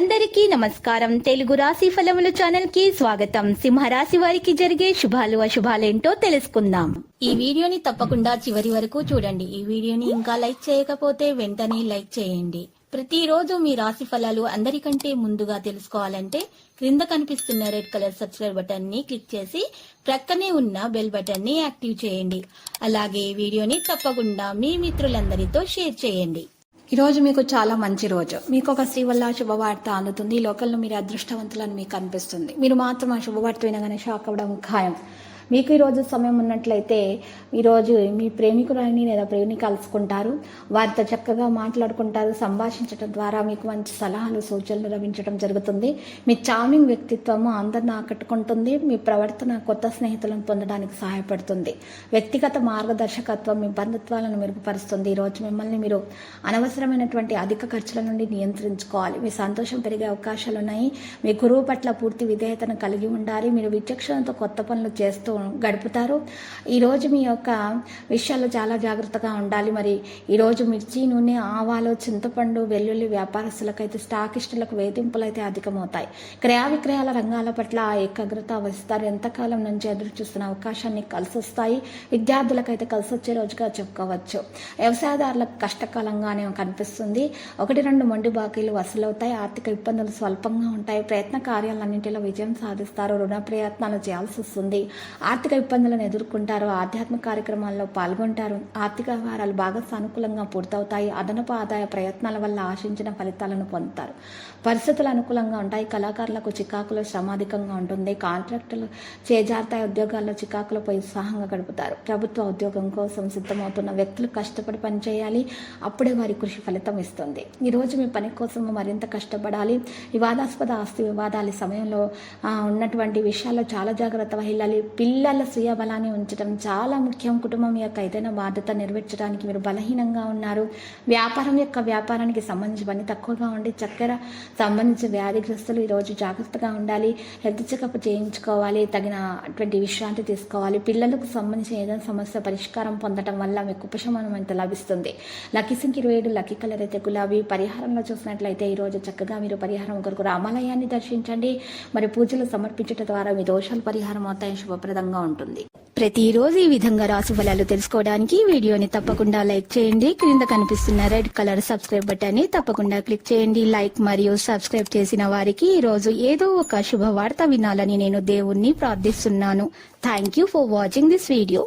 అందరికీ నమస్కారం. తెలుగు రాశి ఫలముల ఛానల్ కి స్వాగతం. సింహరాశి వారికి జరిగే శుభాలు అశుభాలేంటో తెలుసుకుందాం. ఈ వీడియోని తప్పకుండా చివరి వరకు చూడండి. ఈ వీడియోని ఇంకా లైక్ చేయకపోతే వెంటనే లైక్ చేయండి. ప్రతిరోజు మీ రాశి ఫలాలు అందరికంటే ముందుగా తెలుసుకోవాలంటే క్రింద కనిపిస్తున్న రెడ్ కలర్ సబ్స్క్రైబ్ బటన్ ని క్లిక్ చేసి ప్రక్కనే ఉన్న బెల్ బటన్ ని యాక్టివ్ చేయండి. అలాగే ఈ వీడియోని తప్పకుండా మీ మిత్రులందరితో షేర్ చేయండి. ఈ రోజు మీకు చాలా మంచి రోజు. మీకు ఒక స్త్రీ వల్ల శుభవార్త అందుతుంది. ఈ లోకంలో మీరు అదృష్టవంతులని మీకు అనిపిస్తుంది. మీరు మాత్రం ఆ శుభవార్త వినగానే షాక్ అవ్వడం ఖాయం. మీకు ఈరోజు సమయం ఉన్నట్లయితే ఈరోజు మీ ప్రేమికురాలిని లేదా ప్రేమిని కలుసుకుంటారు. వారితో చక్కగా మాట్లాడుకుంటారు. సంభాషించడం ద్వారా మీకు మంచి సలహాలు సూచనలు లభించడం జరుగుతుంది. మీ చార్మింగ్ వ్యక్తిత్వము అందరిని ఆకట్టుకుంటుంది. మీ ప్రవర్తన కొత్త స్నేహితులను పొందడానికి సహాయపడుతుంది. వ్యక్తిగత మార్గదర్శకత్వం మీ బంధుత్వాలను మెరుగుపరుస్తుంది. ఈరోజు మిమ్మల్ని మీరు అనవసరమైనటువంటి అధిక ఖర్చుల నుండి నియంత్రించుకోవాలి. మీ సంతోషం పెరిగే అవకాశాలు ఉన్నాయి. మీ గురువు పట్ల పూర్తి విధేయతను కలిగి ఉండాలి. మీరు విచక్షణతో కొత్త పనులు చేస్తూ గడుపుతారు. ఈరోజు మీ యొక్క విషయాల్లో చాలా జాగ్రత్తగా ఉండాలి. మరి ఈరోజు మిర్చి నూనె ఆవాలు చింతపండు వెల్లుల్లి వ్యాపారస్తులకైతే స్టాకిస్టులకు వేధింపులు అయితే అధికమవుతాయి. క్రయ విక్రయాల రంగాల పట్ల ఏకాగ్రత వహిస్తారు. ఎంతకాలం నుంచి ఎదురు చూస్తున్న అవకాశాన్ని కలిసి వస్తాయి. విద్యార్థులకైతే కలిసి వచ్చే రోజుగా చెప్పుకోవచ్చు. వ్యవసాయదారులకు కష్టకాలంగానే కనిపిస్తుంది. 1-2 మొండి బాకీలు వసూలవుతాయి. ఆర్థిక ఇబ్బందులు స్వల్పంగా ఉంటాయి. ప్రయత్న కార్యాలన్నింటిలో విజయం సాధిస్తారు. రుణ ప్రయత్నాలు చేయాల్సి వస్తుంది. ఆర్థిక ఇబ్బందులను ఎదుర్కొంటారు. ఆధ్యాత్మిక కార్యక్రమాల్లో పాల్గొంటారు. ఆర్థిక వ్యవహారాలు బాగా సానుకూలంగా పూర్తవుతాయి. అదనపు ఆదాయ ప్రయత్నాల వల్ల ఆశించిన ఫలితాలను పొందుతారు. పరిస్థితులు అనుకూలంగా ఉంటాయి. కళాకారులకు చికాకులో శ్రమాధికంగా ఉంటుంది. కాంట్రాక్టులు చేజారుతాయి. ఉద్యోగాల్లో చికాకులపై ఉత్సాహంగా గడుపుతారు. ప్రభుత్వ ఉద్యోగం కోసం సిద్ధమవుతున్న వ్యక్తులు కష్టపడి పనిచేయాలి. అప్పుడే వారి కృషి ఫలితం ఇస్తుంది. ఈరోజు మీ పని కోసం మరింత కష్టపడాలి. వివాదాస్పద ఆస్తి వివాదాల సమయంలో ఉన్నటువంటి విషయాల్లో చాలా జాగ్రత్త వహించాలి. పిల్లల స్వీయ బలాన్ని ఉంచడం చాలా ముఖ్యం. కుటుంబం యొక్క ఏదైనా బాధ్యత నెరవేర్చడానికి మీరు బలహీనంగా ఉన్నారు. వ్యాపారానికి సంబంధించి పని తక్కువగా ఉండి చక్కెర సంబంధించిన వ్యాధిగ్రస్తులు ఈరోజు జాగ్రత్తగా ఉండాలి. హెల్త్ చెకప్ చేయించుకోవాలి. తగినటువంటి విశ్రాంతి తీసుకోవాలి. పిల్లలకు సంబంధించిన ఏదైనా సమస్య పరిష్కారం పొందడం వల్ల మీకు ఉపశమనం అయితే లభిస్తుంది. లక్కీ సంఖ్య 27, లక్కీ కలర్ అయితే గులాబీ. పరిహారంలో చూసినట్లయితే ఈరోజు చక్కగా మీరు పరిహారం కొరకు రామాలయాన్ని దర్శించండి. మరి పూజలు సమర్పించడం ద్వారా మీ దోషాలు పరిహారం అవుతాయి. శుభప్రదంగా ఉంటుంది. ప్రతిరోజు ఈ విధంగా రాశి ఫలాలు తెలుసుకోవడానికి వీడియోని తప్పకుండా లైక్ చేయండి. క్రింద కనిపిస్తున్న రెడ్ కలర్ సబ్స్క్రైబ్ బటన్ ని తప్పకుండా క్లిక్ చేయండి. లైక్ మరియు సబ్స్క్రైబ్ చేసిన వారికి ఈ రోజు ఏదో ఒక శుభవార్త వినాలని నేను దేవుణ్ణి ప్రార్థిస్తున్నాను. Thank you for watching this video.